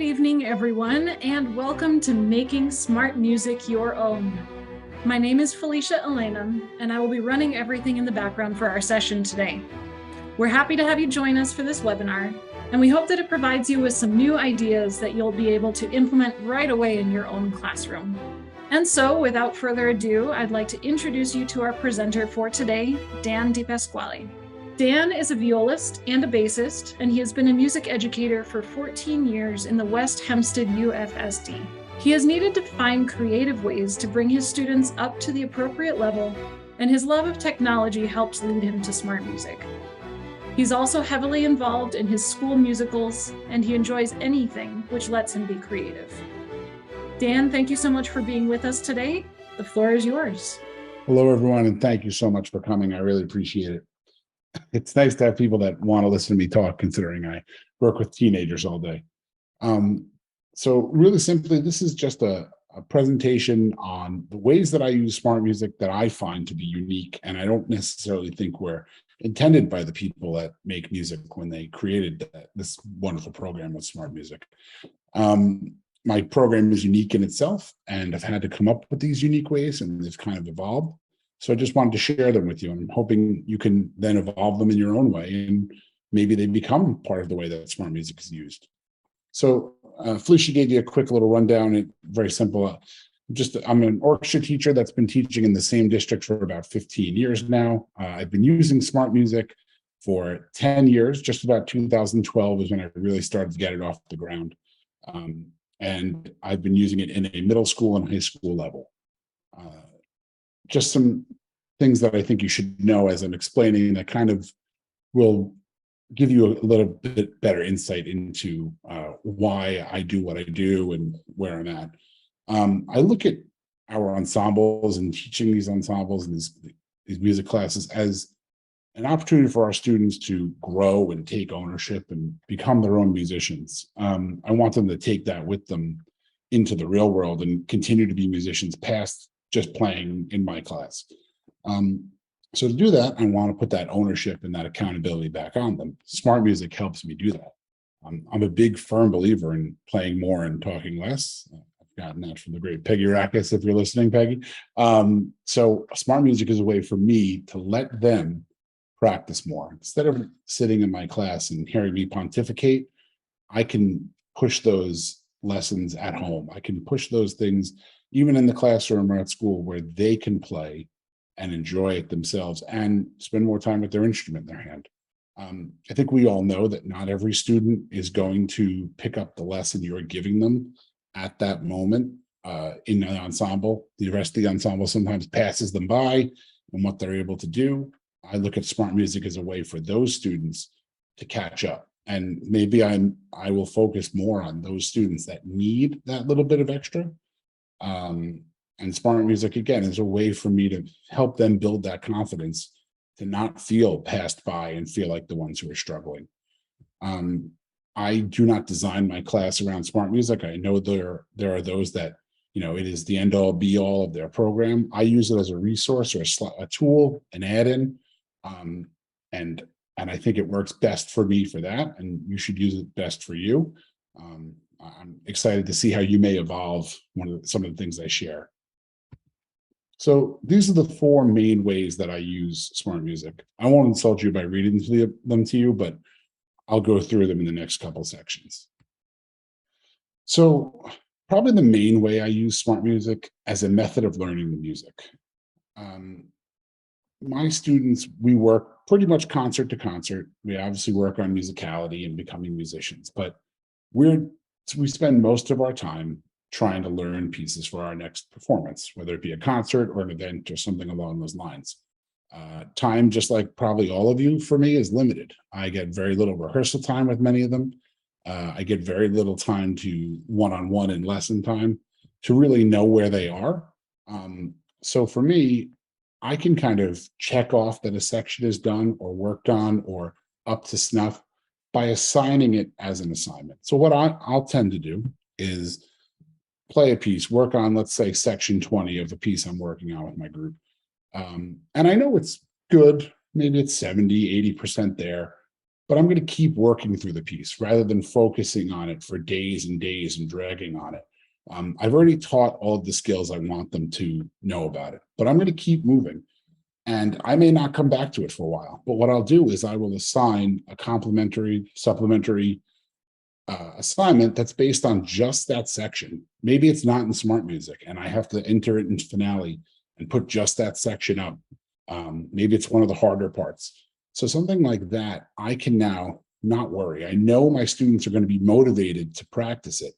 evening, everyone, and welcome to Making Smart Music Your Own. My name is Felicia Elena, and I will be running everything in the background for our session today. We're happy to have you join us for this webinar, and we hope that it provides you with some new ideas that you'll be able to implement right away in your own classroom. And so, without further ado, I'd like to introduce you to our presenter for today, Dan DiPasquale. Dan is a violist and a bassist, and he has been a music educator for 14 years in the West Hempstead UFSD. He has needed to find creative ways to bring his students up to the appropriate level, and his love of technology helps lead him to smart music. He's also heavily involved in his school musicals, and he enjoys anything which lets him be creative. Dan, thank you so much for being with us today. The floor is yours. Hello, everyone, and thank you so much for coming. I really appreciate it. It's nice to have people that want to listen to me talk, considering I work with teenagers all day. So really simply, this is just a presentation on the ways that I use smart music that I find to be unique, and I don't necessarily think were intended by the people that make music when they created this wonderful program with smart music. My program is unique in itself, and I've had to come up with these unique ways, and they've kind of evolved. So I just wanted to share them with you, and I'm hoping you can then evolve them in your own way, and maybe they become part of the way that smart music is used. So Felicia gave you a quick little rundown. It's very simple. I'm an orchestra teacher that's been teaching in the same district for about 15 years now. I've been using smart music for 10 years. Just about 2012 is when I really started to get it off the ground. And I've been using it in a middle school and high school level. Just some things that I think you should know as I'm explaining that kind of will give you a little bit better insight into why I do what I do and where I'm at. I look at our ensembles and teaching these ensembles and these music classes as an opportunity for our students to grow and take ownership and become their own musicians. I want them to take that with them into the real world and continue to be musicians past just playing in my class. So to do that, I want to put that ownership and that accountability back on them. Smart music helps me do that. I'm a big, firm believer in playing more and talking less. I've gotten that from the great Peggy Rackus, if you're listening, Peggy. So smart music is a way for me to let them practice more. Instead of sitting in my class and hearing me pontificate, I can push those lessons at home. I can push those things even in the classroom or at school where they can play and enjoy it themselves and spend more time with their instrument in their hand. I think we all know that not every student is going to pick up the lesson you're giving them at that moment in an ensemble. The rest of the ensemble sometimes passes them by and what they're able to do. I look at smart music as a way for those students to catch up. And maybe I will focus more on those students that need that little bit of extra. And smart music, again, is a way for me to help them build that confidence to not feel passed by and feel like the ones who are struggling. I do not design my class around smart music. I know there are those that, it is the end all be all of their program. I use it as a resource or a tool, an add-in. And I think it works best for me for that. And you should use it best for you. I'm excited to see how you may evolve some of the things I share. So these are the four main ways that I use smart music. I won't insult you by reading them to you, but I'll go through them in the next couple sections. So probably the main way I use smart music as a method of learning the music. My students, we work pretty much concert to concert. We obviously work on musicality and becoming musicians, but we spend most of our time trying to learn pieces for our next performance, whether it be a concert or an event or something along those lines. Time, just like probably all of you, for me, is limited. I get very little rehearsal time with many of them. I get very little time to one-on-one and lesson time to really know where they are. So for me, I can kind of check off that a section is done or worked on or up to snuff by assigning it as an assignment. So what I'll tend to do is play a piece, work on, let's say, section 20 of the piece I'm working on with my group. And I know it's good, maybe it's 70, 80% there. but I'm going to keep working through the piece rather than focusing on it for days and days and dragging on it. I've already taught all of the skills I want them to know about it, but I'm going to keep moving. And I may not come back to it for a while, but what I'll do is I will assign a complementary, supplementary assignment that's based on just that section. Maybe it's not in SmartMusic and I have to enter it in Finale and put just that section up. Maybe it's one of the harder parts. So something like that, I can now not worry. I know my students are going to be motivated to practice it.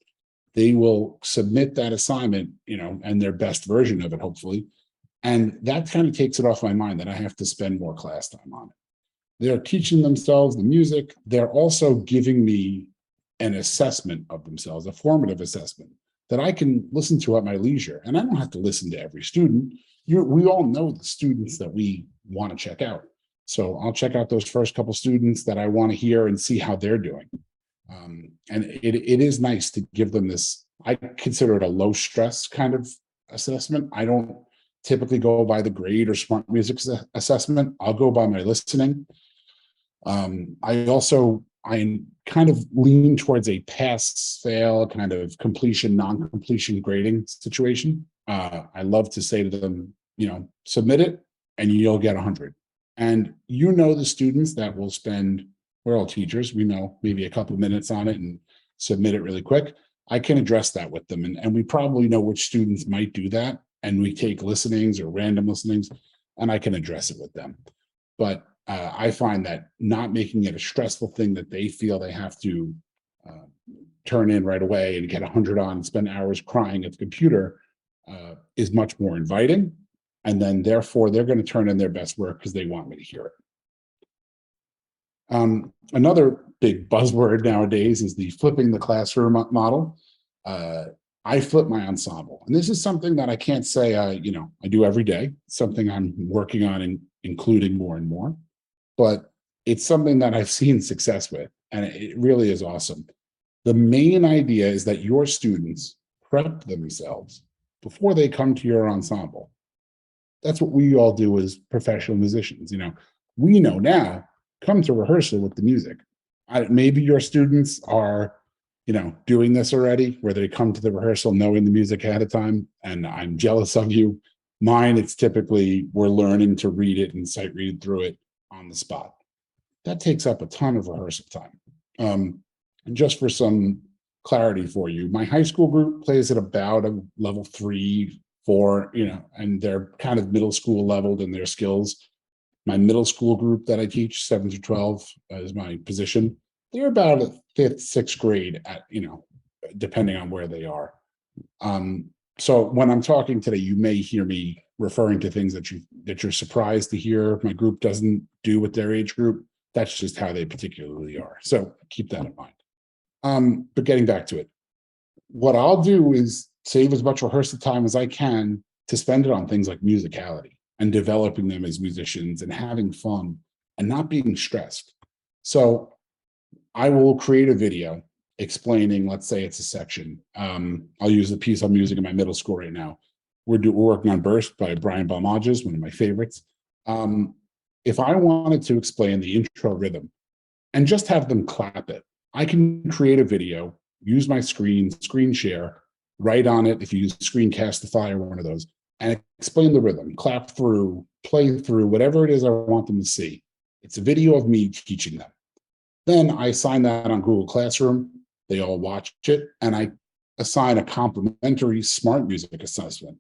They will submit that assignment, and their best version of it, hopefully. And that kind of takes it off my mind that I have to spend more class time on it. They're teaching themselves the music. They're also giving me an assessment of themselves, a formative assessment that I can listen to at my leisure. And I don't have to listen to every student. We all know the students that we want to check out. So I'll check out those first couple students that I want to hear and see how they're doing. And it is nice to give them this, I consider it a low stress kind of assessment. I don't typically go by the grade or SmartMusic assessment. I'll go by my listening. I kind of lean towards a pass fail kind of completion, non-completion grading situation. I love to say to them, submit it and you'll get 100. And the students that will spend, we're all teachers, we know maybe a couple of minutes on it and submit it really quick. I can address that with them. And we probably know which students might do that. And we take listenings or random listenings and I can address it with them. But I find that not making it a stressful thing that they feel they have to turn in right away and get 100 on and spend hours crying at the computer is much more inviting. And then therefore they're going to turn in their best work because they want me to hear it. Another big buzzword nowadays is the flipping the classroom model. I flip my ensemble, and this is something that I can't say I do every day. It's something I'm working on and including more and more, but it's something that I've seen success with, and it really is awesome. The main idea is that your students prep themselves before they come to your ensemble. That's what we all do as professional musicians. We know now, come to rehearsal with the music. Maybe your students are, doing this already, where they come to the rehearsal knowing the music ahead of time, and I'm jealous of you. Mine, it's typically we're learning to read it and sight read through it on the spot. That takes up a ton of rehearsal time. And just for some clarity for you, my high school group plays at about a level 3, 4, and they're kind of middle school leveled in their skills. My middle school group that I teach, 7 to 12, is my position. They're about a 5th, 6th grade at, depending on where they are. So when I'm talking today, you may hear me referring to things that you're surprised to hear my group doesn't do with their age group. That's just how they particularly are. So keep that in mind. But getting back to it, what I'll do is save as much rehearsal time as I can to spend it on things like musicality and developing them as musicians and having fun and not being stressed. So I will create a video explaining, let's say it's a section. I'll use the piece I'm using in my middle school right now. We're working on Burst by Brian Balmages, one of my favorites. If I wanted to explain the intro rhythm and just have them clap it, I can create a video, use my screen share, write on it if you use Screencastify or one of those, and explain the rhythm, clap through, play through, whatever it is I want them to see. It's a video of me teaching them. Then I assign that on Google Classroom. They all watch it, and I assign a complimentary SmartMusic assessment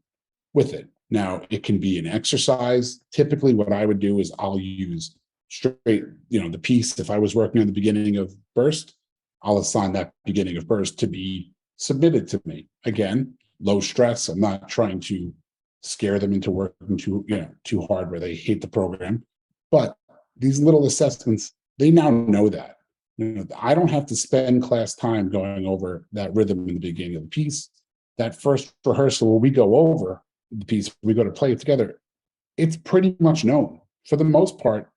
with it. Now, it can be an exercise. Typically, what I would do is I'll use straight, the piece. If I was working on the beginning of Burst, I'll assign that beginning of Burst to be submitted to me. Again, low stress. I'm not trying to scare them into working too hard where they hate the program. But these little assessments, they now know that. I don't have to spend class time going over that rhythm in the beginning of the piece. That first rehearsal where we go over the piece, we go to play it together, it's pretty much known. For the most part,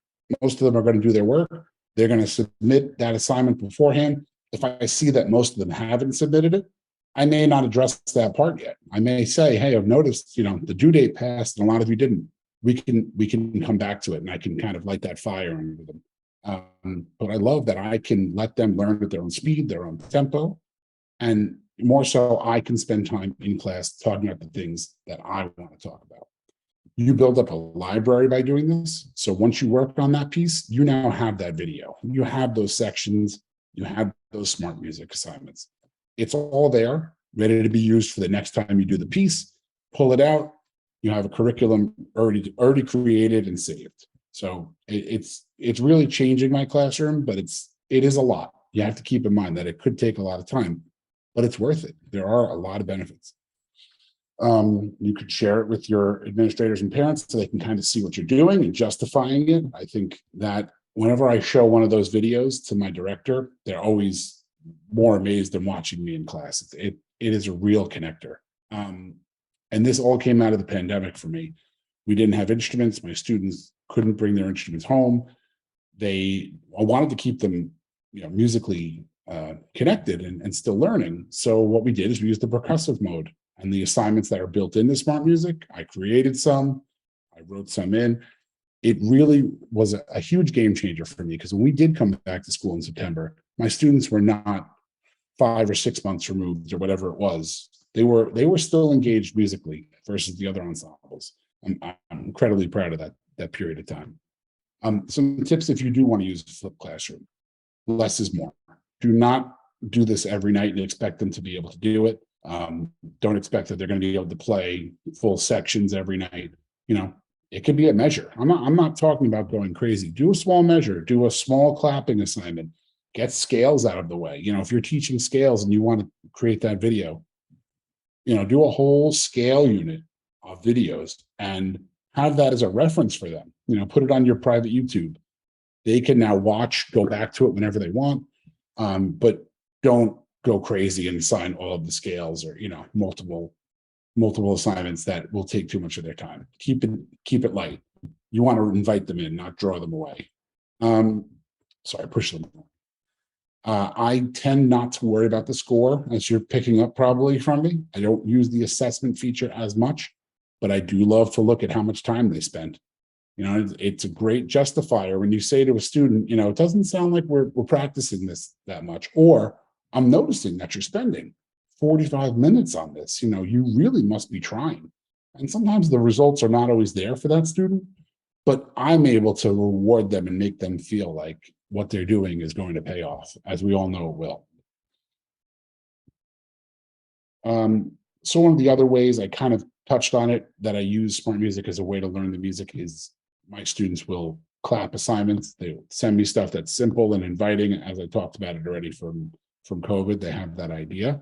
most of them are going to do their work. They're going to submit that assignment beforehand. If I see that most of them haven't submitted it, I may not address that part yet. I may say, hey, I've noticed, the due date passed and a lot of you didn't. We can come back to it, and I can kind of light that fire under them. But I love that I can let them learn at their own speed, their own tempo, and more so, I can spend time in class talking about the things that I want to talk about. You build up a library by doing this. So once you work on that piece, you now have that video. You have those sections, you have those smart music assignments. It's all there, ready to be used for the next time you do the piece. Pull it out. You have a curriculum already created and saved. So it's really changing my classroom, but it is a lot. You have to keep in mind that it could take a lot of time, but it's worth it. There are a lot of benefits. You could share it with your administrators and parents so they can kind of see what you're doing and justifying it. I think that whenever I show one of those videos to my director, they're always more amazed than watching me in class. It is a real connector. And this all came out of the pandemic for me. We didn't have instruments. My students couldn't bring their instruments home. I wanted to keep them, musically connected and still learning. So what we did is we used the percussive mode and the assignments that are built into SmartMusic. I created some, I wrote some in. It really was a huge game changer for me, because when we did come back to school in September, my students were not 5 or 6 months removed or whatever it was. They were still engaged musically versus the other ensembles. I'm incredibly proud of that period of time. Some tips if you do want to use a flipped classroom: less is more. Do not do this every night and expect them to be able to do it. Don't expect that they're going to be able to play full sections every night. It could be a measure. I'm not talking about going crazy. Do a small measure. Do a small clapping assignment. Get scales out of the way. If you're teaching scales and you want to create that video, do a whole scale unit of videos and have that as a reference for them. Put it on your private YouTube. They can now watch, go back to it whenever they want, but don't go crazy and assign all of the scales or multiple assignments that will take too much of their time. Keep it light. You want to invite them in, not draw them away. Push them. I tend not to worry about the score, as you're picking up probably from me. I don't use the assessment feature as much, but I do love to look at how much time they spent. It's a great justifier when you say to a student, it doesn't sound like we're practicing this that much, or I'm noticing that you're spending 45 minutes on this. You really must be trying. And sometimes the results are not always there for that student, but I'm able to reward them and make them feel like what they're doing is going to pay off, as we all know it will. So one of the other ways, I kind of touched on it, that I use SmartMusic as a way to learn the music is my students will clap assignments. They send me stuff that's simple and inviting. As I talked about it already from COVID, they have that idea.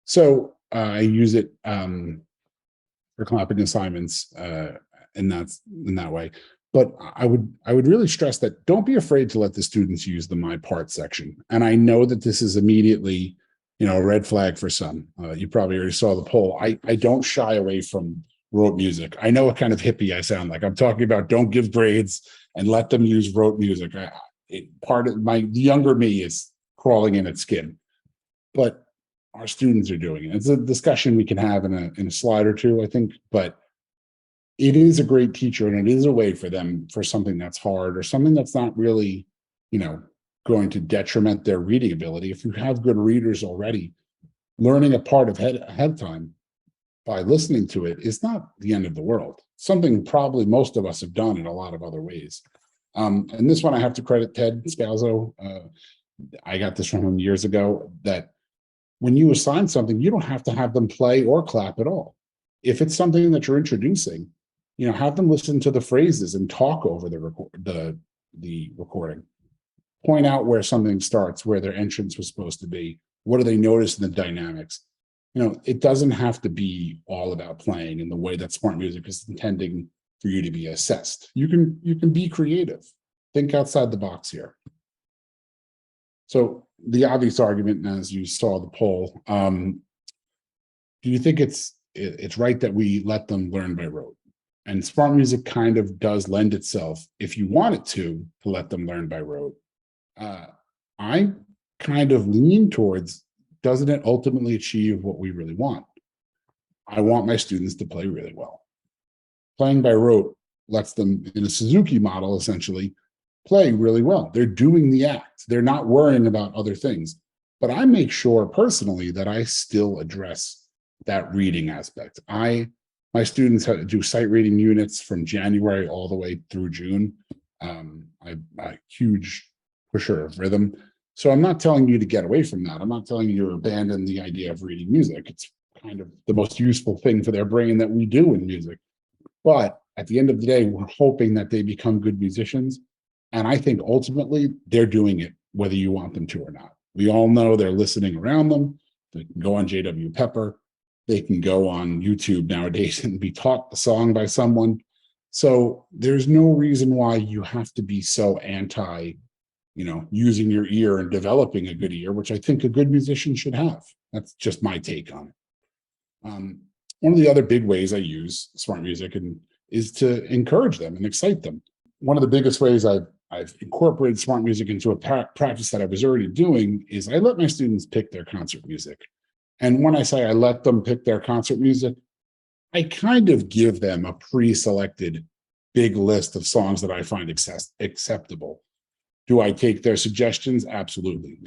So I use it for clapping assignments, and that's in that way. But I would really stress that don't be afraid to let the students use the My Part section. And I know that this is immediately, a red flag for some. You probably already saw the poll. I don't shy away from rote music. I know what kind of hippie I sound like. I'm talking about don't give grades and let them use rote music. Part of the younger me is crawling in its skin, but our students are doing it. It's a discussion we can have in a slide or two, I think, but it is a great teacher, and it is a way for them, for something that's hard or something that's not really, going to detriment their reading ability. If you have good readers already, learning a part of ahead time by listening to it is not the end of the world. Something probably most of us have done in a lot of other ways. And this one I have to credit Ted Scalzo. I got this from him years ago, that when you assign something, you don't have to have them play or clap at all. If it's something that you're introducing, have them listen to the phrases and talk over the recording. Point out where something starts, where their entrance was supposed to be. What do they notice in the dynamics? It doesn't have to be all about playing in the way that SmartMusic is intending for you to be assessed. You can be creative. Think outside the box here. So the obvious argument, as you saw the poll, do you think it's right that we let them learn by rote? And SmartMusic kind of does lend itself, if you want it to let them learn by rote. I kind of lean towards, doesn't it ultimately achieve what we really want? I want my students to play really well. Playing by rote lets them, in a Suzuki model, essentially, play really well. They're doing the act. They're not worrying about other things. But I make sure personally that I still address that reading aspect. My students do sight reading units from January all the way through June. I'm a huge pusher of rhythm. So I'm not telling you to get away from that. I'm not telling you to abandon the idea of reading music. It's kind of the most useful thing for their brain that we do in music. But at the end of the day, we're hoping that they become good musicians. And I think ultimately they're doing it whether you want them to or not. We all know they're listening around them. They can go on J.W. Pepper. They can go on YouTube nowadays and be taught the song by someone. So there's no reason why you have to be so anti, using your ear and developing a good ear, which I think a good musician should have. That's just my take on it. One of the other big ways I use SmartMusic is to encourage them and excite them. One of the biggest ways I've incorporated SmartMusic into a practice that I was already doing is I let my students pick their concert music. And when I say I let them pick their concert music, I kind of give them a pre-selected big list of songs that I find acceptable. Do I take their suggestions? Absolutely.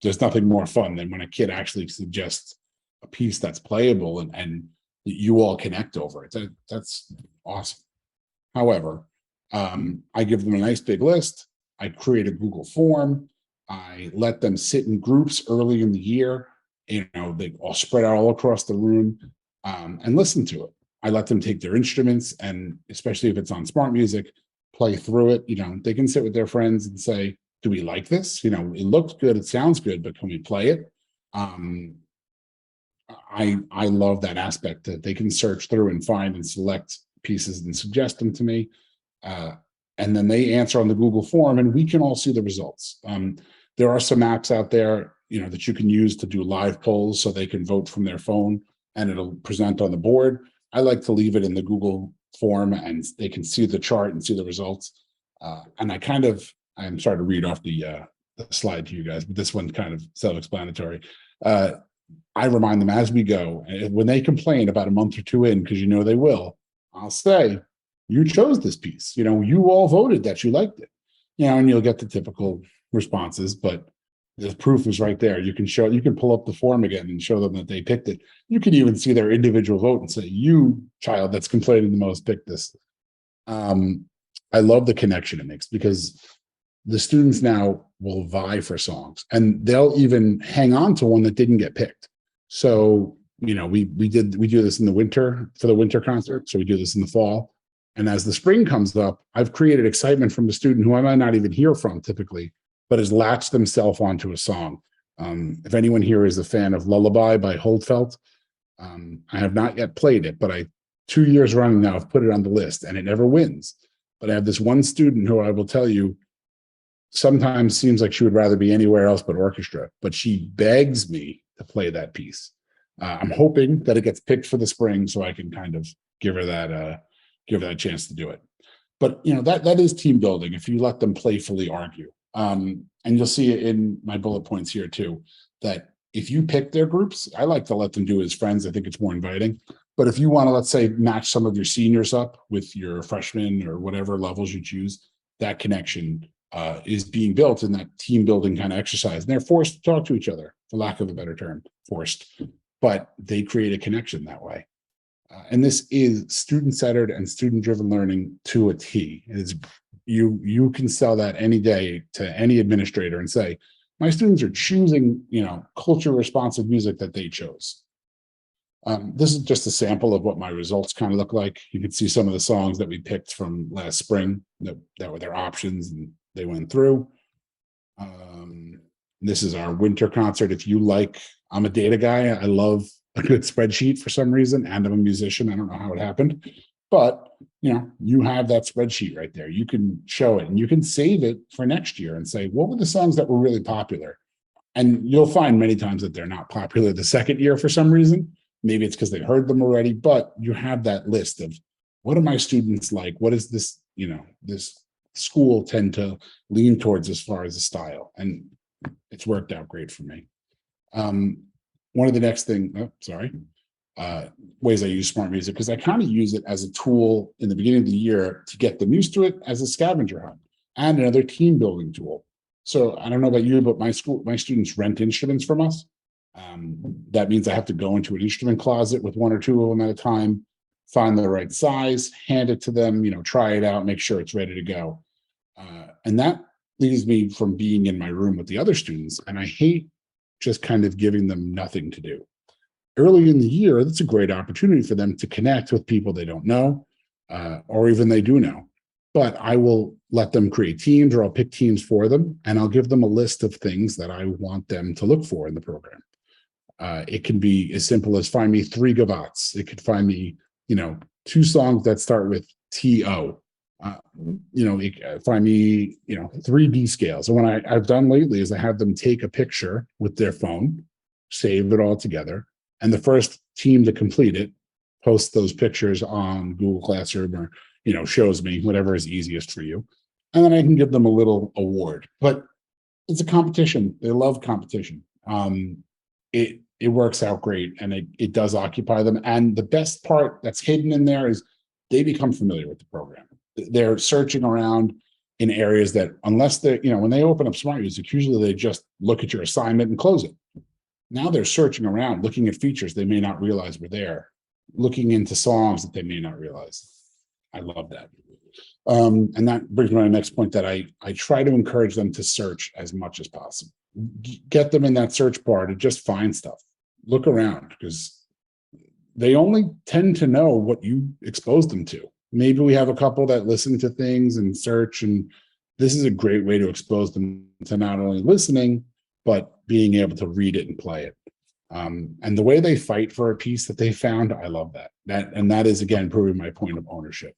There's nothing more fun than when a kid actually suggests a piece that's playable and you all connect over it. That's awesome. However, I give them a nice big list. I create a Google form. I let them sit in groups early in the year. They all spread out all across the room and listen to it. I let them take their instruments, and especially if it's on SmartMusic, play through it. They can sit with their friends and say, do we like this? It looks good, it sounds good, but can we play it? I love that aspect that they can search through and find and select pieces and suggest them to me. And then they answer on the Google form and we can all see the results. There are some apps out there, that you can use to do live polls so they can vote from their phone and it'll present on the board. I like to leave it in the Google form and they can see the chart and see the results. And I'm sorry to read off the slide to you guys, but this one's kind of self-explanatory. I remind them as we go, and when they complain about a month or two in, because they will, I'll say, you chose this piece. You all voted that you liked it. And you'll get the typical responses, but the proof is right there. You can pull up the form again and show them that they picked it. You can even see their individual vote and say, you child that's complaining the most picked this. I love the connection it makes because the students now will vie for songs and they'll even hang on to one that didn't get picked. So, we do this in the winter for the winter concert. So we do this in the fall. And as the spring comes up, I've created excitement from the student who I might not even hear from typically, but has latched themselves onto a song. If anyone here is a fan of Lullaby by Holdfeld, I have not yet played it, but 2 years running now, I've put it on the list and it never wins. But I have this one student who I will tell you sometimes seems like she would rather be anywhere else but orchestra, but she begs me to play that piece. I'm hoping that it gets picked for the spring so I can kind of give her that chance to do it. But that is team building if you let them playfully argue. And you'll see it in my bullet points here too, that if you pick their groups, I like to let them do it as friends. I think it's more inviting. But if you want to, let's say, match some of your seniors up with your freshmen or whatever levels you choose, that connection is being built in that team building kind of exercise. And they're forced to talk to each other, for lack of a better term, forced. But they create a connection that way. And this is student-centered and student-driven learning to a T. You can sell that any day to any administrator and say, my students are choosing, culture responsive music that they chose. This is just a sample of what my results kind of look like. You can see some of the songs that we picked from last spring that were their options and they went through. This is our winter concert. I'm a data guy. I love a good spreadsheet for some reason, and I'm a musician. I don't know how it happened, but you have that spreadsheet right there. You can show it and you can save it for next year and say, what were the songs that were really popular? And you'll find many times that they're not popular the second year for some reason. Maybe it's because they heard them already, but you have that list of what are my students like? What is this, this school tend to lean towards as far as the style? And it's worked out great for me. One of the next ways I use SmartMusic, because I kind of use it as a tool in the beginning of the year to get them used to it as a scavenger hunt. and another team building tool. So I don't know about you, but my students rent instruments from us. That means I have to go into an instrument closet with one or two of them at a time, find the right size, hand it to them, try it out, make sure it's ready to go. And that leaves me from being in my room with the other students. And I hate just kind of giving them nothing to do. Early in the year, that's a great opportunity for them to connect with people they don't know, or even they do know. But I will let them create teams, or I'll pick teams for them, and I'll give them a list of things that I want them to look for in the program. It can be as simple as find me 3 gavots. It could find me, 2 songs that start with T-O. Find me, 3 D scales. And what I've done lately is I have them take a picture with their phone, save it all together, and the first team to complete it posts those pictures on Google Classroom, or shows me whatever is easiest for you, and then I can give them a little award. But it's a competition. They love competition. It works out great, and it does occupy them. And the best part that's hidden in there is they become familiar with the program. They're searching around in areas that, unless they're, when they open up SmartMusic, usually they just look at your assignment and close it. Now they're searching around, looking at features they may not realize were there, looking into songs that they may not realize. I love that. And that brings me to my next point, that I try to encourage them to search as much as possible. Get them in that search bar to just find stuff. Look around, because they only tend to know what you expose them to. Maybe we have a couple that listen to things and search, and this is a great way to expose them to not only listening, but being able to read it and play it. And the way they fight for a piece that they found, I love that. That is, again, proving my point of ownership.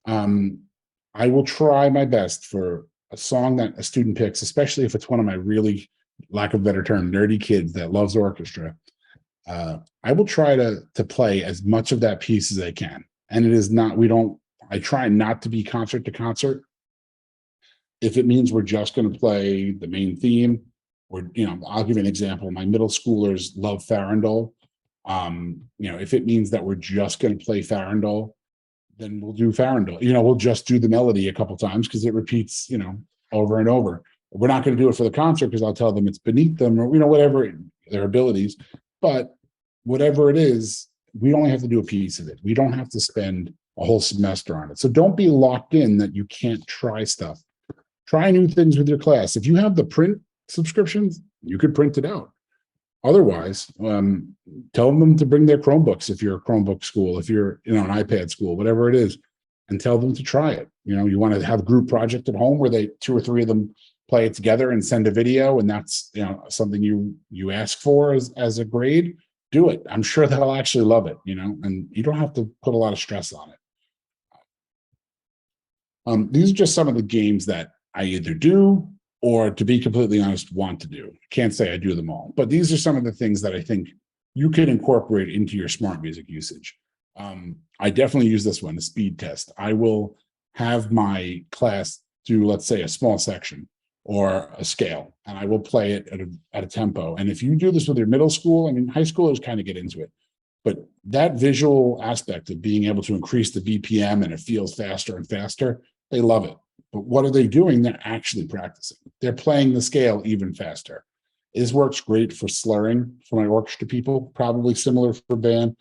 I will try my best for a song that a student picks, especially if it's one of my really, lack of a better term, nerdy kids that loves orchestra. I will try to play as much of that piece as I can. And it is not, I try not to be concert to concert. If it means we're just going to play the main theme, or, I'll give you an example. My middle schoolers love Farandole. If it means that we're just going to play Farandole, then we'll do Farandole. We'll just do the melody a couple times because it repeats, over and over. We're not going to do it for the concert because I'll tell them it's beneath them, or, whatever their abilities. But whatever it is, we only have to do a piece of it. We don't have to spend a whole semester on it. So don't be locked in that you can't try stuff. Try new things with your class. If you have the print subscriptions, you could print it out. Otherwise, tell them to bring their Chromebooks if you're a Chromebook school, if you're an iPad school, whatever it is, and tell them to try it. You want to have a group project at home where 2 or 3 of them play it together and send a video, and that's something you ask for as a grade. Do it. I'm sure they'll actually love it, and you don't have to put a lot of stress on it. These are just some of the games that I either do, or, to be completely honest, want to do. Can't say I do them all, but these are some of the things that I think you can incorporate into your SmartMusic usage. I definitely use this one, the speed test. I will have my class do, let's say, a small section or a scale, and I will play it at a tempo. And if you do this with your middle school, high schoolers kind of get into it, but that visual aspect of being able to increase the BPM and it feels faster and faster, they love it. But what are they doing? They're actually practicing. They're playing the scale even faster. This works great for slurring for my orchestra people, probably similar for band.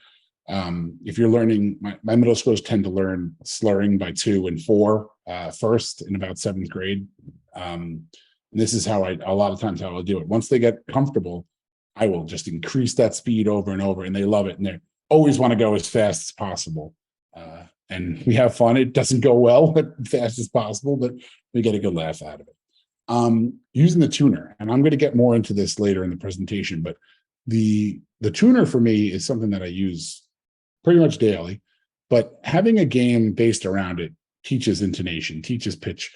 If you're learning, my middle schoolers tend to learn slurring by 2 and 4 first in about 7th grade. And this is how a lot of times how I'll do it. Once they get comfortable, I will just increase that speed over and over, and they love it. And they always want to go as fast as possible. And we have fun. It doesn't go well as fast as possible, but we get a good laugh out of it. Using the tuner, and I'm going to get more into this later in the presentation, but the tuner for me is something that I use pretty much daily, but having a game based around it teaches intonation, teaches pitch.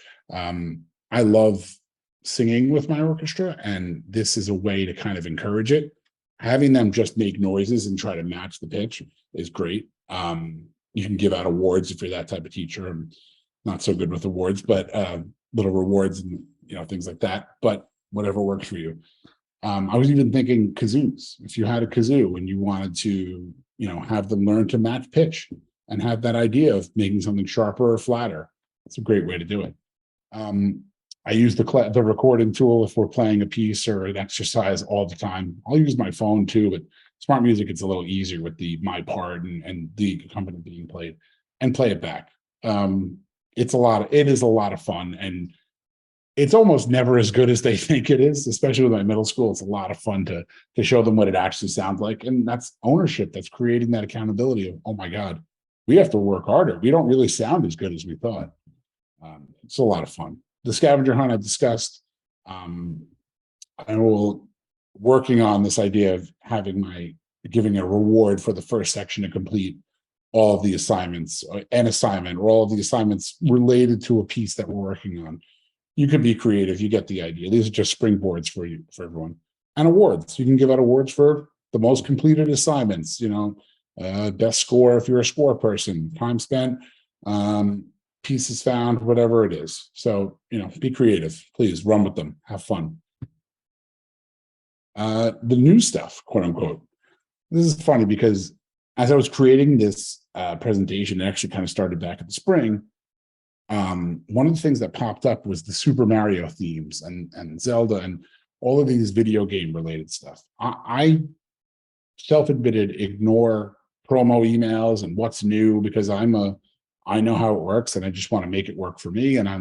I love singing with my orchestra, and this is a way to kind of encourage it. Having them just make noises and try to match the pitch is great. You can give out awards if you're that type of teacher. I'm not so good with awards, but little rewards and things like that. But whatever works for you. I was even thinking kazoos. If you had a kazoo and you wanted to, have them learn to match pitch and have that idea of making something sharper or flatter, it's a great way to do it. I use the recording tool if we're playing a piece or an exercise all the time. I'll use my phone too, but SmartMusic, it's a little easier with my part and the accompaniment being played, and play it back. It is a lot of fun, and it's almost never as good as they think it is, especially with my middle school. It's a lot of fun to show them what it actually sounds like. And that's ownership. That's creating that accountability of, oh my God, we have to work harder. We don't really sound as good as we thought. It's a lot of fun. The scavenger hunt I've discussed. I will working on this idea of giving a reward for the first section to complete all of the assignments, an assignment, or all of the assignments related to a piece that we're working on. You can be creative. You get the idea. These are just springboards for everyone. And awards. You can give out awards for the most completed assignments. Best score if you're a score person. Time spent, pieces found, whatever it is. So be creative. Please run with them. Have fun. The new stuff, quote unquote. This is funny because as I was creating this presentation, it actually kind of started back in the spring. One of the things that popped up was the Super Mario themes and Zelda and all of these video game related stuff. I self-admitted ignore promo emails and what's new because I know how it works and I just want to make it work for me. And I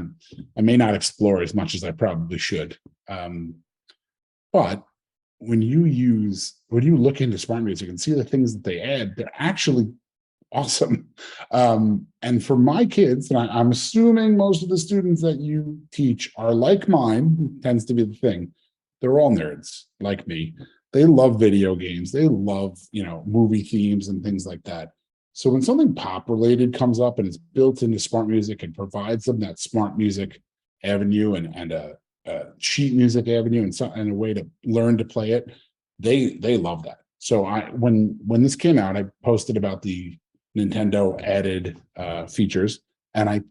may not explore as much as I probably should. But when you look into SmartMusic and see the things that they add, they're actually awesome. And for my kids, and I'm assuming most of the students that you teach are like mine, tends to be the thing. They're all nerds like me. They love video games. They love, movie themes and things like that. So when something pop related comes up and it's built into SmartMusic and provides them that SmartMusic avenue and a sheet music avenue and a way to learn to play it, they love that. So when this came out, I posted about the Nintendo added features, and I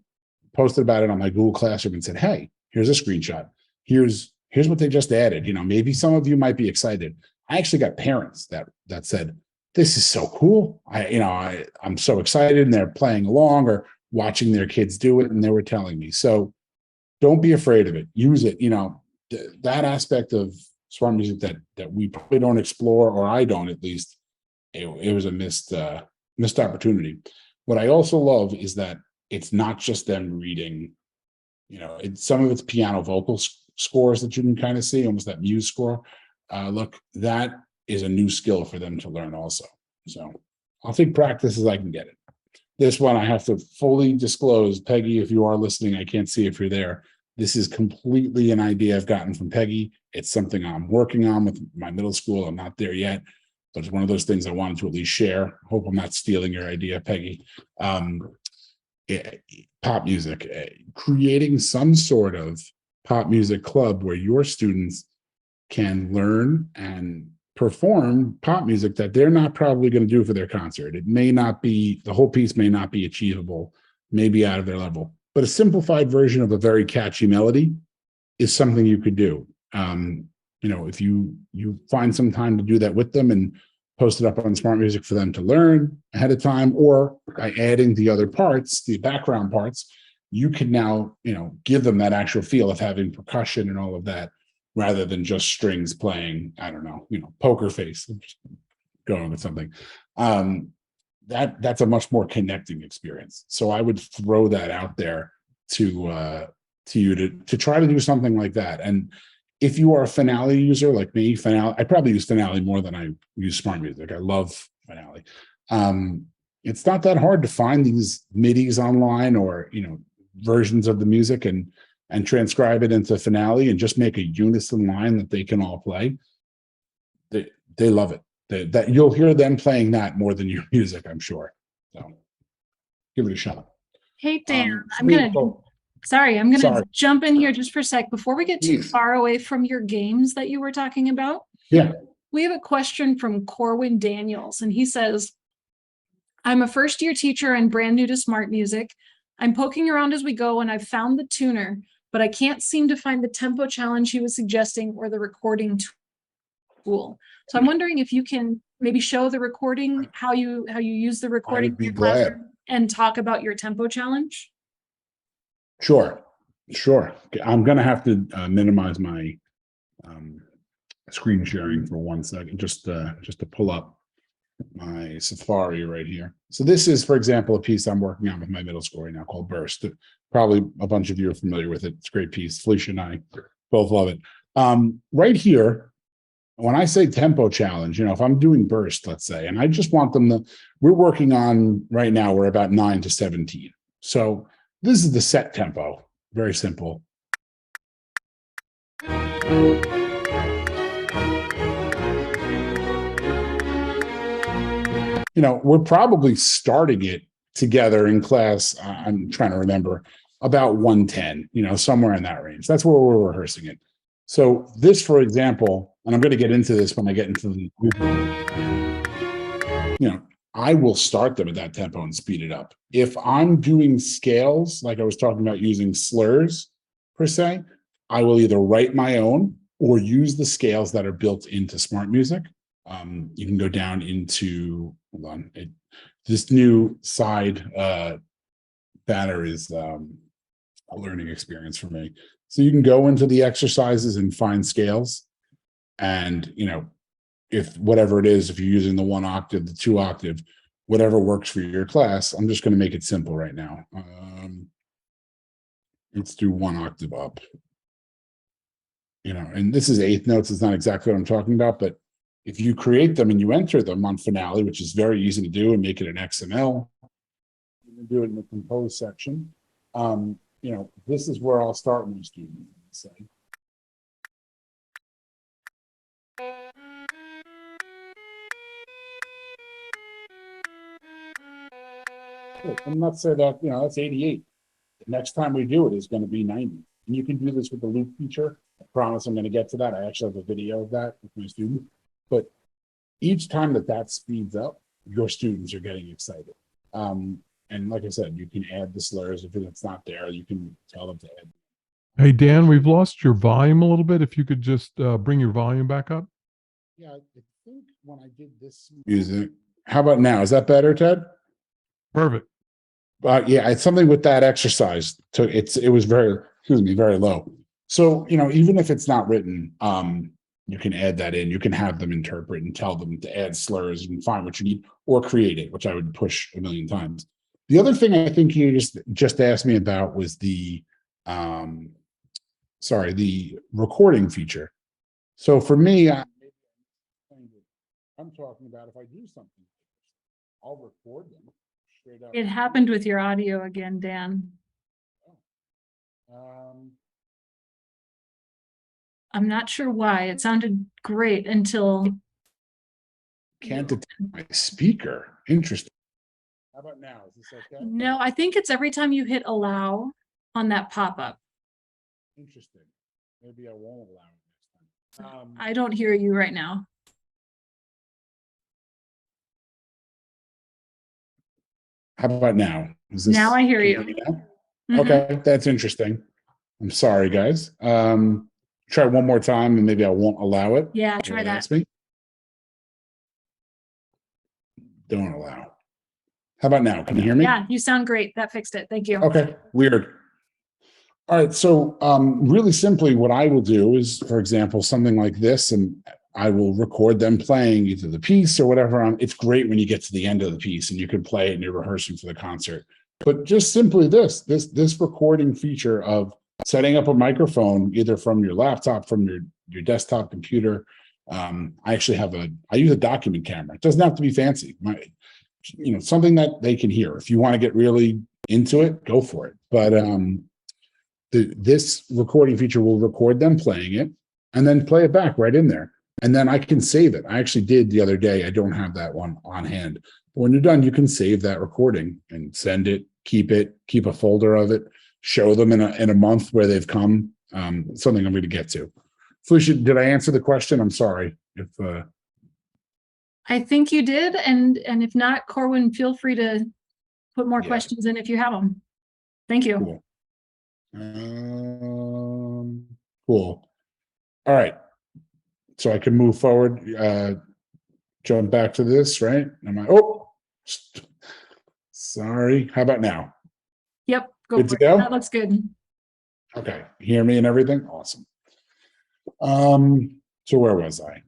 posted about it on my Google Classroom and said, "Hey, here's a screenshot. Here's what they just added. Maybe some of you might be excited." I actually got parents that said, "This is so cool. I'm so excited," and they're playing along or watching their kids do it, and they were telling me. So don't be afraid of it. Use it. That aspect of SmartMusic that we probably don't explore, or I don't at least. It was a missed opportunity. What I also love is that it's not just them reading. Some of it's piano vocal scores that you can kind of see, almost that muse score. Look, that is a new skill for them to learn also. So I'll take practice as I can get it. This one I have to fully disclose, Peggy, if you are listening, I can't see if you're there. This is completely an idea I've gotten from Peggy. It's something I'm working on with my middle school. I'm not there yet, but it's one of those things I wanted to at least share. Hope I'm not stealing your idea, Peggy. Pop music, creating some sort of pop music club where your students can learn and perform pop music that they're not probably going to do for their concert. It may not be, the whole piece may not be achievable, maybe out of their level, but a simplified version of a very catchy melody is something you could do. If you find some time to do that with them and post it up on SmartMusic for them to learn ahead of time, or by adding the other parts, the background parts, you can now, give them that actual feel of having percussion and all of that, rather than just strings playing, I don't know, poker face, going with something. That's a much more connecting experience. So I would throw that out there to you to try to do something like that. And if you are a Finale user like me, I probably use Finale more than I use SmartMusic. I love Finale. It's not that hard to find these MIDIs online or versions of the music and transcribe it into Finale and just make a unison line that they can all play. They love it. That you'll hear them playing that more than your music, I'm sure. So give it a shot. Hey, Dan, I'm going to jump in here just for a sec. Before we get too far away from your games that you were talking about, we have a question from Corwin Daniels, and he says, "I'm a first-year teacher and brand new to SmartMusic. I'm poking around as we go, and I've found the tuner, but I can't seem to find the tempo challenge he was suggesting or the recording tool. So I'm wondering if you can maybe show the recording, how you use the recording in your classroom and talk about your tempo challenge." Sure. Sure. Okay, I'm going to have to minimize my screen sharing for 1 second, just to pull up my Safari right here. So this is, for example, a piece I'm working on with my middle school right now called Burst. Probably a bunch of you are familiar with it. It's a great piece. Felicia and I both love it. Right here, when I say tempo challenge, if I'm doing Burst, let's say, and I just want them to, we're working on right now, we're about 9 to 17. So this is the set tempo. Very simple. We're probably starting it together in class. I'm trying to remember, about 110, somewhere in that range. That's where we're rehearsing it. So this, for example, and I'm going to get into this when I get into the, I will start them at that tempo and speed it up. If I'm doing scales, like I was talking about using slurs per se, I will either write my own or use the scales that are built into SmartMusic. You can go down into, hold on, this new side banner is a learning experience for me. So you can go into the exercises and find scales. And, if whatever it is, if you're using the 1 octave, the 2 octave, whatever works for your class, I'm just going to make it simple right now. Let's do 1 octave up. And this is eighth notes. It's not exactly what I'm talking about, but if you create them and you enter them on Finale, which is very easy to do, and make it an XML, you can do it in the compose section. This is where I'll start my student. Say. And let's say that, that's 88. The next time we do it is going to be 90. And you can do this with the loop feature. I promise I'm going to get to that. I actually have a video of that with my student. But each time that speeds up, your students are getting excited. And like I said, you can add the slurs. If it's not there, you can tell them to add. Hey, Dan, we've lost your volume a little bit. If you could just bring your volume back up. Yeah, I think when I did this music, how about now? Is that better, Ted? Perfect. Yeah, it's something with that exercise. It was very low. So, even if it's not written, you can add that in. You can have them interpret and tell them to add slurs and find what you need, or create it, which I would push a million times. The other thing I think you just asked me about was the recording feature. So for me, I'm talking about if I do something, I'll record them straight up. It happened with your audio again, Dan. I'm not sure why. It sounded great until. Can't detect my speaker. Interesting. How about now? Is this okay? No, I think it's every time you hit allow on that pop-up. Interesting. Maybe I won't allow it next time. I don't hear you right now. How about now? Now I hear you. Mm-hmm. Okay, that's interesting. I'm sorry, guys. Try one more time and maybe I won't allow it. Yeah, try that. Don't allow. How about now? Can you hear me? Yeah, you sound great. That fixed it. Thank you. Okay, weird. All right, so really simply what I will do is, for example, something like this, and I will record them playing either the piece or whatever. It's great when you get to the end of the piece and you can play it and you're rehearsing for the concert. But just simply this recording feature of setting up a microphone, either from your laptop, from your desktop computer. I use a document camera. It doesn't have to be fancy. Something that they can hear. If you want to get really into it, go for it. But this recording feature will record them playing it and then play it back right in there. And then I can save it. I actually did the other day. I don't have that one on hand. But when you're done, you can save that recording and send it, keep a folder of it, show them in a month where they've come. Something I'm going to get to. Felicia, did I answer the question? I'm sorry if I think you did, and if not, Corwin, feel free to put more questions in if you have them. Thank you. Cool. Cool. All right. So I can move forward, jump back to this, right? Sorry. How about now? Yep. Good to go? That looks good. Okay, hear me and everything? Awesome. So where was I?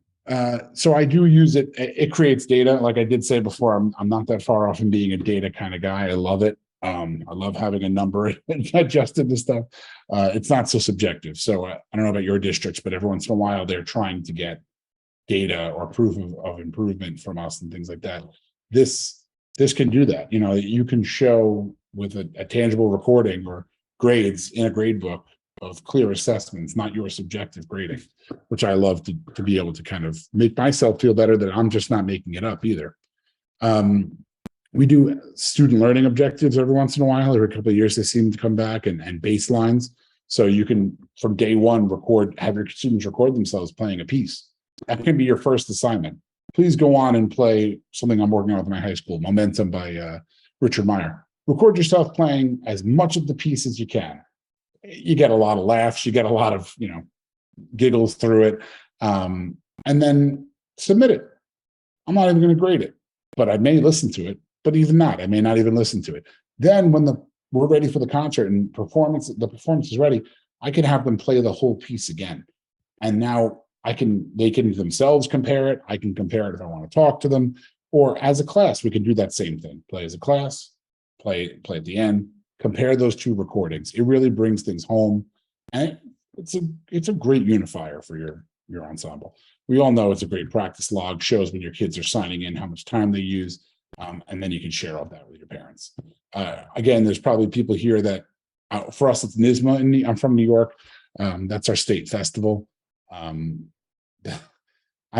So I do use it. It creates data. Like I did say before, I'm not that far off from being a data kind of guy. I love it. I love having a number adjusted to stuff. It's not so subjective. So I don't know about your districts, but every once in a while they're trying to get data or proof of improvement from us and things like that. This can do that. You know, you can show with a tangible recording or grades in a grade book of clear assessments, not your subjective grading, which I love to be able to kind of make myself feel better that I'm just not making it up either. We do student learning objectives every once in a while. Every couple of years, they seem to come back and baselines. So you can, from day one, have your students record themselves playing a piece. That can be your first assignment. Please go on and play something I'm working on with my high school, Momentum by Richard Meyer. Record yourself playing as much of the piece as you can. You get a lot of laughs, you get a lot of, giggles through it, and then submit it. I'm not even going to grade it, but I may listen to it, but even not, I may not even listen to it. Then when we're ready for the concert and the performance is ready, I can have them play the whole piece again. And now they can themselves compare it. I can compare it if I want to talk to them, or as a class, we can do that same thing. Play as a class, play at the end, compare those two recordings. It really brings things home. And it's a great unifier for your ensemble. We all know it's a great practice log, shows when your kids are signing in how much time they use, and then you can share all that with your parents. Again, there's probably people here that, for us, it's NYSSMA. I'm from New York. That's our state festival. I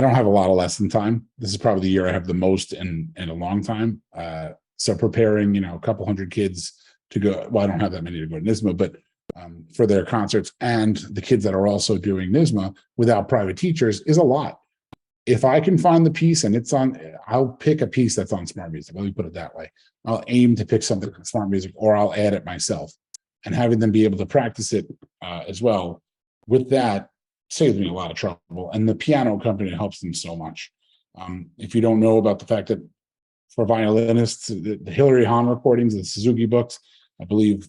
don't have a lot of lesson time. This is probably the year I have the most in a long time. So preparing, a couple hundred kids to go. Well, I don't have that many to go to NYSSMA, but for their concerts and the kids that are also doing NYSSMA without private teachers is a lot. If I can find the piece and I'll pick a piece that's on SmartMusic. Let me put it that way. I'll aim to pick something on SmartMusic, or I'll add it myself, and having them be able to practice it as well. With that, saves me a lot of trouble. And the piano company helps them so much. If you don't know about the fact that for violinists, the Hilary Hahn recordings, the Suzuki books, I believe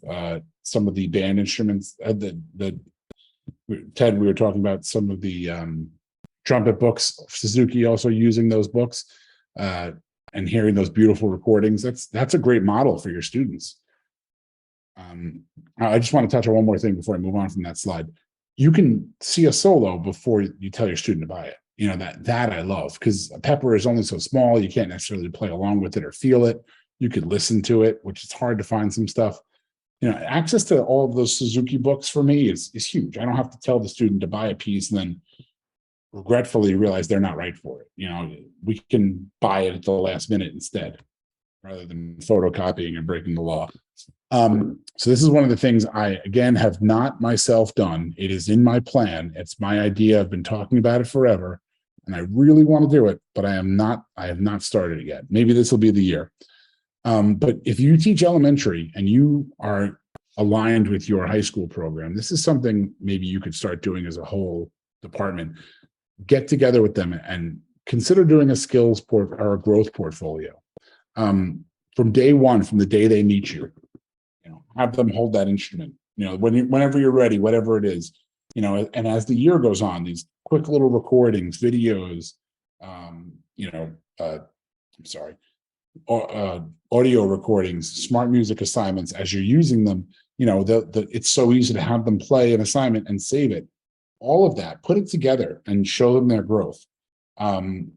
some of the band instruments, Ted, we were talking about some of the trumpet books, Suzuki also using those books and hearing those beautiful recordings. That's a great model for your students. I just want to touch on one more thing before I move on from that slide. You can see a solo before you tell your student to buy it. That I love, because a pepper is only so small. You can't necessarily play along with it or feel it. You could listen to it, which is hard to find some stuff. Access to all of those Suzuki books for me is huge. I don't have to tell the student to buy a piece and then regretfully realize they're not right for it. We can buy it at the last minute instead, rather than photocopying and breaking the law. So this is one of the things I, again, have not myself done. It is in my plan. It's my idea. I've been talking about it forever, and I really want to do it, but I have not started it yet. Maybe this will be the year. But if you teach elementary and you are aligned with your high school program, this is something maybe you could start doing as a whole department. Get together with them and consider doing a skills or a growth portfolio. From day one, from the day they meet you, have them hold that instrument, whenever you're ready, whatever it is, and as the year goes on, these quick little recordings, videos, audio recordings, SmartMusic assignments, as you're using them, it's so easy to have them play an assignment and save it. All of that, put it together and show them their growth. And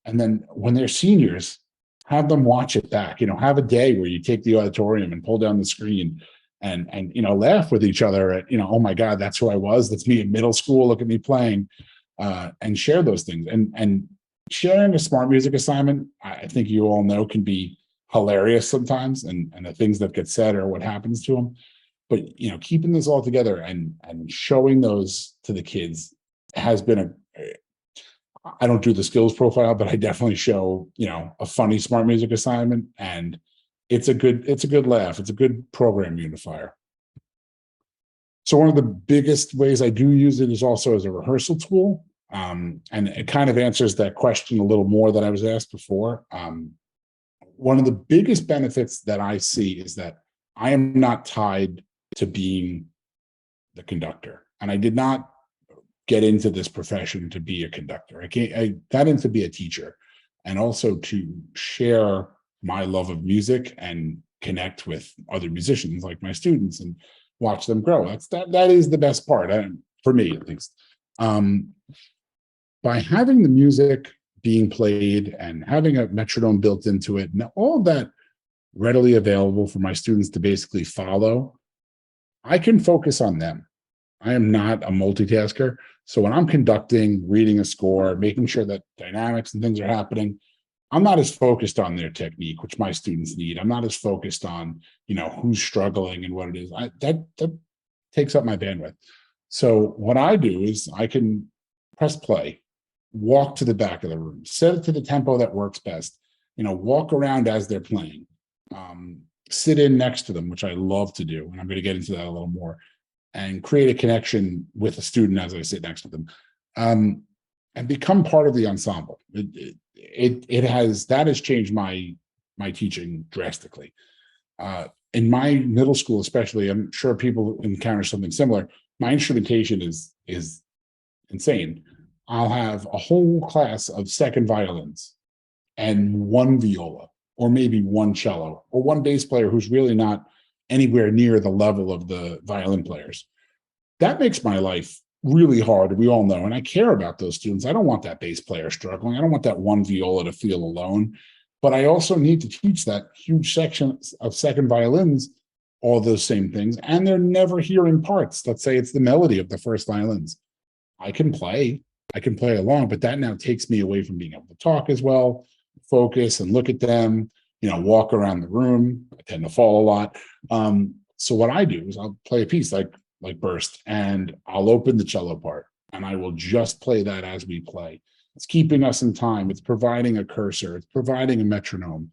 then when they're seniors, have them watch it back. Have a day where you take the auditorium and pull down the screen and laugh with each other at, oh my God, that's who I was. That's me in middle school. Look at me playing, and share those things. And sharing a SmartMusic assignment, I think you all know, can be hilarious sometimes, and the things that get said or what happens to them. But keeping this all together and showing those to the kids has been I don't do the skills profile, but I definitely show, a funny SmartMusic assignment, and it's a good laugh. It's a good program unifier. So one of the biggest ways I do use it is also as a rehearsal tool. And it kind of answers that question a little more that I was asked before. One of the biggest benefits that I see is that I am not tied to being the conductor. And I did not get into this profession to be a conductor. I got into be a teacher, and also to share my love of music and connect with other musicians like my students and watch them grow. That is the best part, for me at least. By having the music being played and having a metronome built into it, and all of that readily available for my students to basically follow, I can focus on them. I am not a multitasker. So when I'm conducting, reading a score, making sure that dynamics and things are happening, I'm not as focused on their technique, which my students need. I'm not as focused on, who's struggling and what it is. That takes up my bandwidth. So what I do is I can press play, walk to the back of the room, set it to the tempo that works best, walk around as they're playing, sit in next to them, which I love to do. And I'm going to get into that a little more, and create a connection with a student as I sit next to them, and become part of the ensemble. That has changed my teaching drastically. In my middle school, especially, I'm sure people encounter something similar. My instrumentation is insane. I'll have a whole class of second violins and one viola, or maybe one cello, or one bass player who's really not anywhere near the level of the violin players. That makes my life really hard. We all know, and I care about those students. I don't want that bass player struggling. I don't want that one viola to feel alone. But I also need to teach that huge section of second violins all those same things, and they're never hearing parts. Let's say it's the melody of the first violins. I can play along, but that now takes me away from being able to talk as well, focus and look at them, walk around the room. I tend to fall a lot. So what I do is I'll play a piece like Burst, and I'll open the cello part, and I will just play that as we play. It's keeping us in time. It's providing a cursor. It's providing a metronome.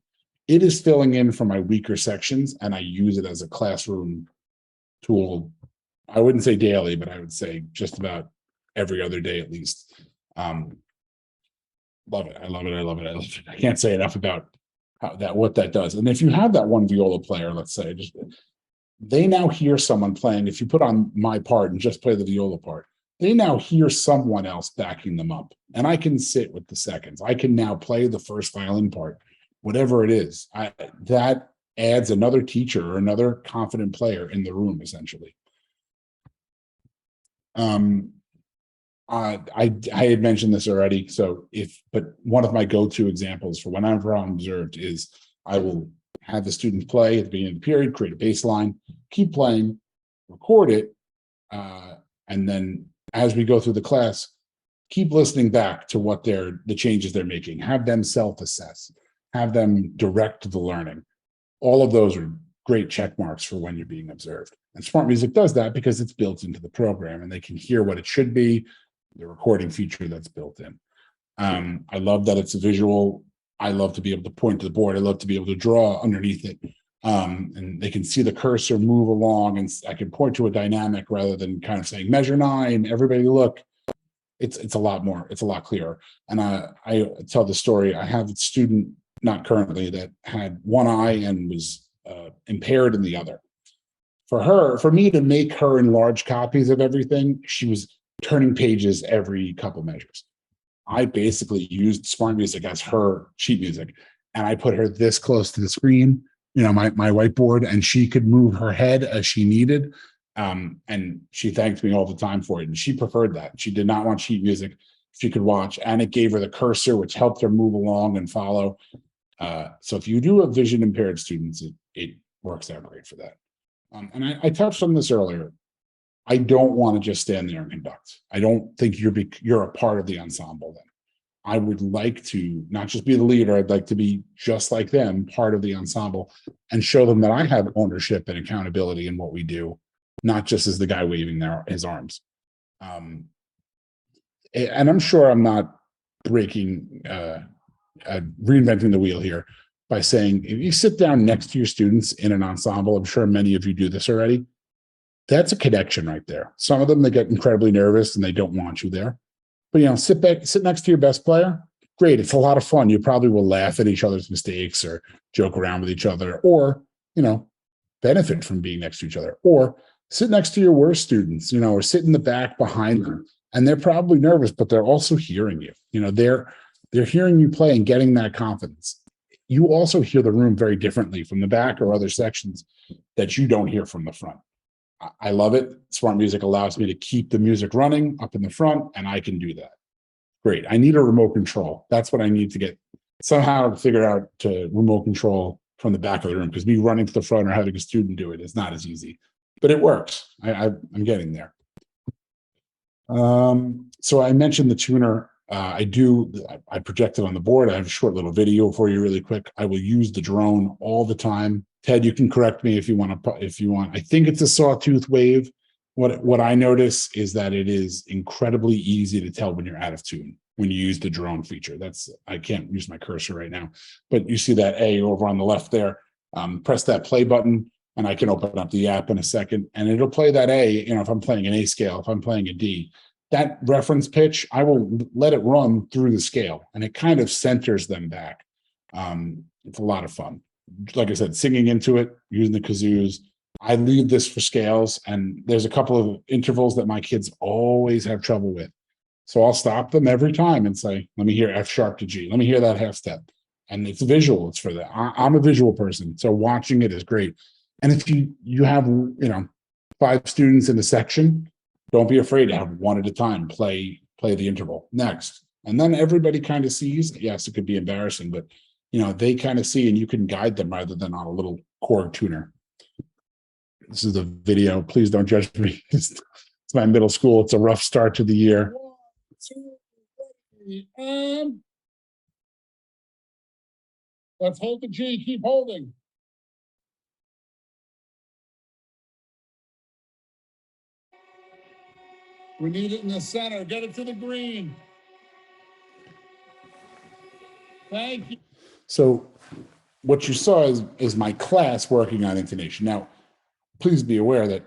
It is filling in for my weaker sections, and I use it as a classroom tool. I wouldn't say daily, but I would say just about every other day at least. Love it. I love it. I love it. I love it. I can't say enough about what that does. And if you have that one viola player, let's say, they now hear someone playing. If you put on my part and just play the viola part, they now hear someone else backing them up. And I can sit with the seconds. I can now play the first violin part, whatever it is. That adds another teacher or another confident player in the room, essentially. I had mentioned this already. But one of my go-to examples for whenever I'm observed is I will have the students play at the beginning of the period, create a bass line, keep playing, record it, and then as we go through the class, keep listening back to what the changes they're making. Have them self-assess, have them direct the learning. All of those are great check marks for when you're being observed. And SmartMusic does that because it's built into the program, and they can hear what it should be, the recording feature that's built in. I love that it's a visual. I love to be able to point to the board. I love to be able to draw underneath it. And they can see the cursor move along, and I can point to a dynamic rather than kind of saying measure 9, everybody look. It's a lot more, it's a lot clearer. And I tell the story. I have a student, not currently, that had one eye and was impaired in the other. For me to make her enlarge copies of everything, she was turning pages every couple measures. I basically used SmartMusic as her sheet music, and I put her this close to the screen, my whiteboard, and she could move her head as she needed. And she thanked me all the time for it. And she preferred that. She did not want sheet music. She could watch, and it gave her the cursor, which helped her move along and follow. So if you do have vision impaired students, it works out great for that. And I touched on this earlier. I don't want to just stand there and conduct. I don't think you're a part of the ensemble then. I would like to not just be the leader. I'd like to be just like them, part of the ensemble, and show them that I have ownership and accountability in what we do, not just as the guy waving his arms. And I'm sure I'm not reinventing the wheel here by saying, if you sit down next to your students in an ensemble, I'm sure many of you do this already, that's a connection right there. Some of them, they get incredibly nervous and they don't want you there. But, sit next to your best player. Great. It's a lot of fun. You probably will laugh at each other's mistakes or joke around with each other, or, benefit from being next to each other. Or Sit next to your worst students, or sit in the back behind them. And they're probably nervous, but they're also hearing you. They're hearing you play and getting that confidence. You also hear the room very differently from the back or other sections that you don't hear from the front. I love it. SmartMusic allows me to keep the music running up in the front, and I can do that. Great. I need a remote control. That's what I need to get somehow figure out to remote control from the back of the room, because me running to the front or having a student do it is not as easy, but it works. I'm getting there. So I mentioned the tuner. I project it on the board. I have a short little video for you really quick. I will use the drone all the time. Ted, you can correct me if you want. I think it's a sawtooth wave. What I notice is that it is incredibly easy to tell when you're out of tune when you use the drone feature. I can't use my cursor right now, but you see that A over on the left there. Press that play button, and I can open up the app in a second, and it'll play that A. If I'm playing an A scale, if I'm playing a D, that reference pitch, I will let it run through the scale, and it kind of centers them back. It's a lot of fun. Like I said, singing into it, using the kazoos. I leave this for scales, and there's a couple of intervals that my kids always have trouble with. So I'll stop them every time and say, let me hear F sharp to G. Let me hear that half step. And it's visual. It's for that. I'm a visual person, so watching it is great. And if you have 5 students in a section, don't be afraid to have one at a time play the interval next. And then everybody kind of sees. Yes, it could be embarrassing, but they kind of see, and you can guide them rather than on a little chord tuner. This is the video. Please don't judge me. It's my middle school. It's a rough start to the year. 1, 2, 3, and let's hold the G. Keep holding. We need it in the center. Get it to the green. Thank you. So what you saw is my class working on intonation. Now, please be aware that,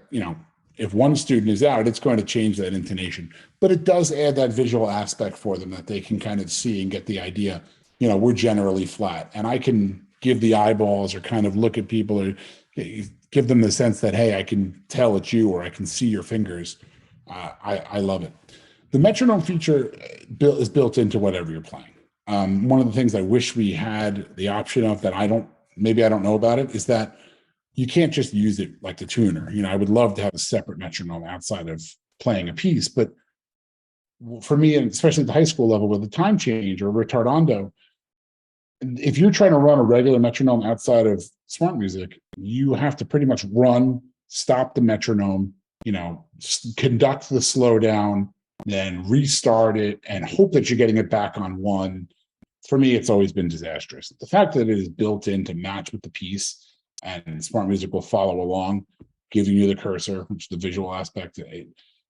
if one student is out, it's going to change that intonation, but it does add that visual aspect for them that they can kind of see and get the idea, we're generally flat, and I can give the eyeballs or kind of look at people or give them the sense that, hey, I can tell it's you, or I can see your fingers. I love it. The metronome feature is built into whatever you're playing. One of the things I wish we had the option of that I don't know about it is that you can't just use it like the tuner. I would love to have a separate metronome outside of playing a piece, but for me, and especially at the high school level with the time change or retardando, if you're trying to run a regular metronome outside of SmartMusic, you have to pretty much run, stop the metronome, conduct the slowdown, then restart it and hope that you're getting it back on one. For me, it's always been disastrous. The fact that it is built in to match with the piece, and SmartMusic will follow along, giving you the cursor, which is the visual aspect,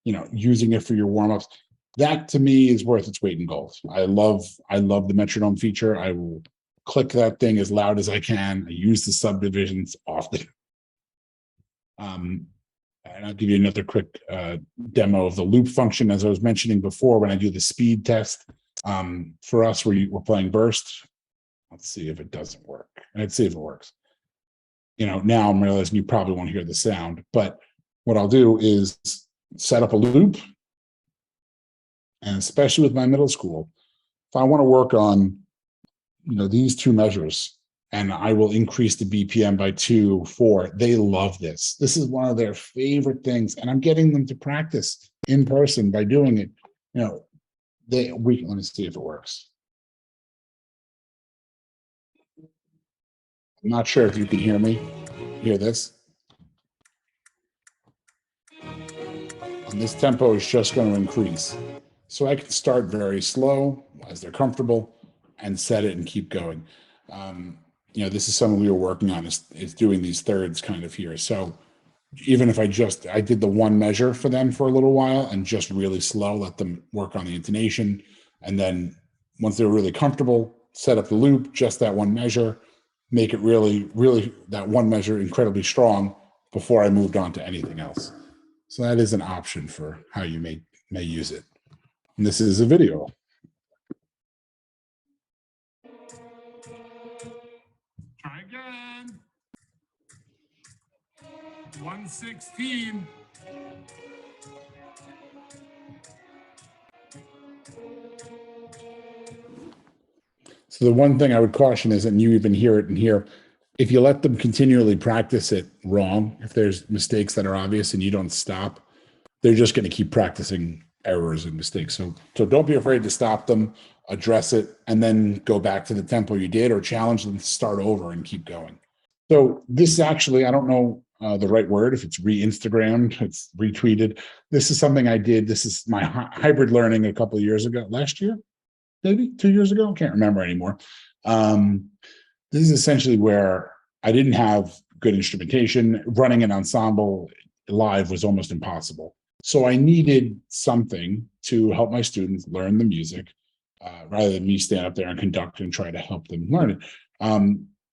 using it for your warm-ups. That to me is worth its weight in gold. I love the metronome feature. I will click that thing as loud as I can. I use the subdivisions often. And I'll give you another quick demo of the loop function, as I was mentioning before, when I do the speed test. For us, we're playing burst. Let's see if it doesn't work. Let's see if it works. Now I'm realizing you probably won't hear the sound, but what I'll do is set up a loop. And especially with my middle school, if I want to work on, these 2 measures, and I will increase the BPM by 2, 4, they love this. This is one of their favorite things. And I'm getting them to practice in person by doing it. Let me see if it works. I'm not sure if you can hear me. Hear this? And this tempo is just going to increase. So I can start very slow as they're comfortable and set it and keep going. This is something we were working on, is doing these thirds kind of here. So even if I did the 1 measure for them for a little while and just really slow, let them work on the intonation. And then once they were really comfortable, set up the loop, just that 1 measure, make it really, really that 1 measure incredibly strong before I moved on to anything else. So that is an option for how you may use it. And this is a video. Try again. 116. So the one thing I would caution is, and you even hear it in here, if you let them continually practice it wrong, if there's mistakes that are obvious and you don't stop, they're just going to keep practicing errors and mistakes. So don't be afraid to stop them, address it, and then go back to the tempo you did, or challenge them to start over and keep going. So this actually, I don't know the right word, if it's re-Instagrammed, it's retweeted. This is something I did. This is my hybrid learning a couple of years ago, last year, maybe 2 years ago. I can't remember anymore. This is essentially where I didn't have good instrumentation. Running an ensemble live was almost impossible. So I needed something to help my students learn the music, rather than me stand up there and conduct and try to help them learn it.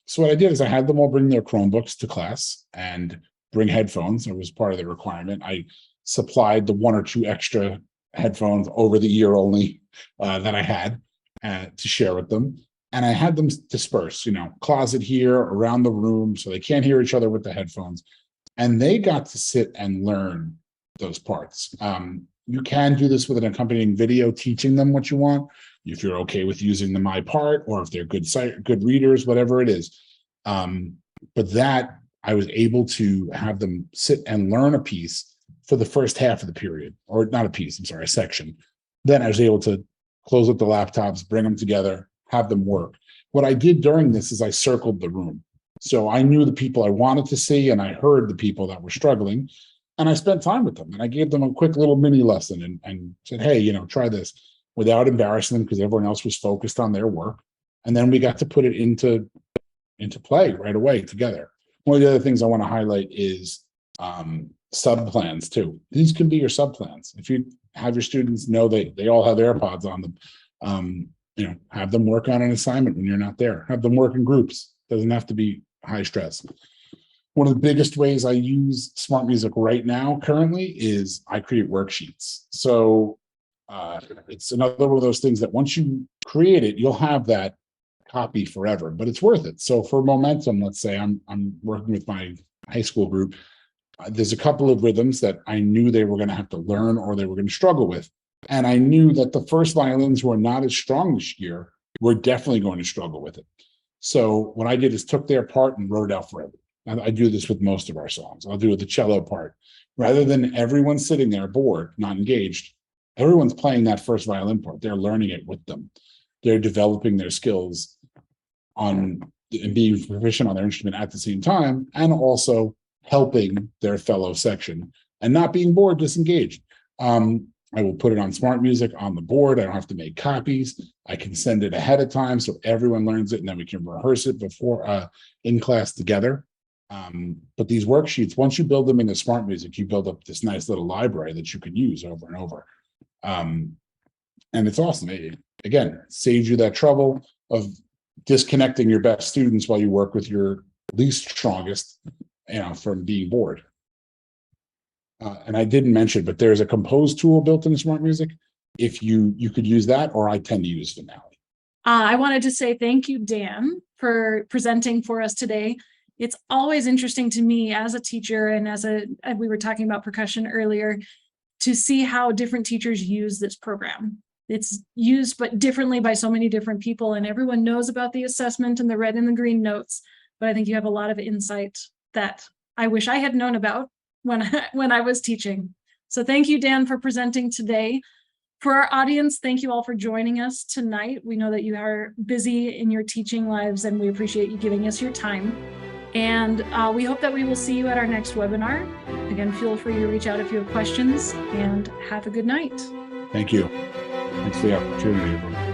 So what I did is I had them all bring their Chromebooks to class and bring headphones. It was part of the requirement. I supplied the 1 or 2 extra headphones over the ear only that I had to share with them. And I had them disperse, closet here, around the room, so they can't hear each other with the headphones. And they got to sit and learn those parts. You can do this with an accompanying video teaching them what you want, if you're okay with using the My Part, or if they're good readers, whatever it is. But that I was able to have them sit and learn a piece for the first half of the period, or not a piece, I'm sorry, a section. Then I was able to close up the laptops, bring them together, have them work. What I did during this is I circled the room. So I knew the people I wanted to see, and I heard the people that were struggling, and I spent time with them, and I gave them a quick little mini lesson and said, hey, try this, without embarrassing them, because everyone else was focused on their work. And then we got to put it into play right away together. One of the other things I want to highlight is sub plans too. These can be your sub plans. If you have your students know they all have AirPods on them, have them work on an assignment when you're not there. Have them work in groups. Doesn't have to be high stress. One of the biggest ways I use SmartMusic right now currently is I create worksheets. So it's another one of those things that once you create it, you'll have that copy forever, but it's worth it. So for momentum, let's say I'm working with my high school group. There's a couple of rhythms that I knew they were going to have to learn, or they were going to struggle with. And I knew that the first violins who are not as strong this year were definitely going to struggle with it. So what I did is took their part and wrote it out for everyone. I do this with most of our songs. I'll do it with the cello part. Rather than everyone sitting there bored, not engaged, everyone's playing that first violin part. They're learning it with them. They're developing their skills and being proficient on their instrument at the same time, and also helping their fellow section and not being bored, disengaged. I will put it on SmartMusic on the board. I don't have to make copies. I can send it ahead of time so everyone learns it, and then we can rehearse it before in class together. But these worksheets, once you build them into SmartMusic, you build up this nice little library that you can use over and over. And it's awesome. Again, saves you that trouble of disconnecting your best students while you work with your least strongest, from being bored. And I didn't mention, but there's a compose tool built into SmartMusic. If you could use that, or I tend to use Finale. I wanted to say thank you, Dan, for presenting for us today. It's always interesting to me as a teacher, and we were talking about percussion earlier, to see how different teachers use this program. It's used but differently by so many different people, and everyone knows about the assessment and the red and the green notes, but I think you have a lot of insight that I wish I had known about when I was teaching. So thank you, Dan, for presenting today. For our audience, thank you all for joining us tonight. We know that you are busy in your teaching lives, and we appreciate you giving us your time. And we hope that we will see you at our next webinar. Again, feel free to reach out if you have questions, and have a good night. Thank you. Thanks for the opportunity, everyone.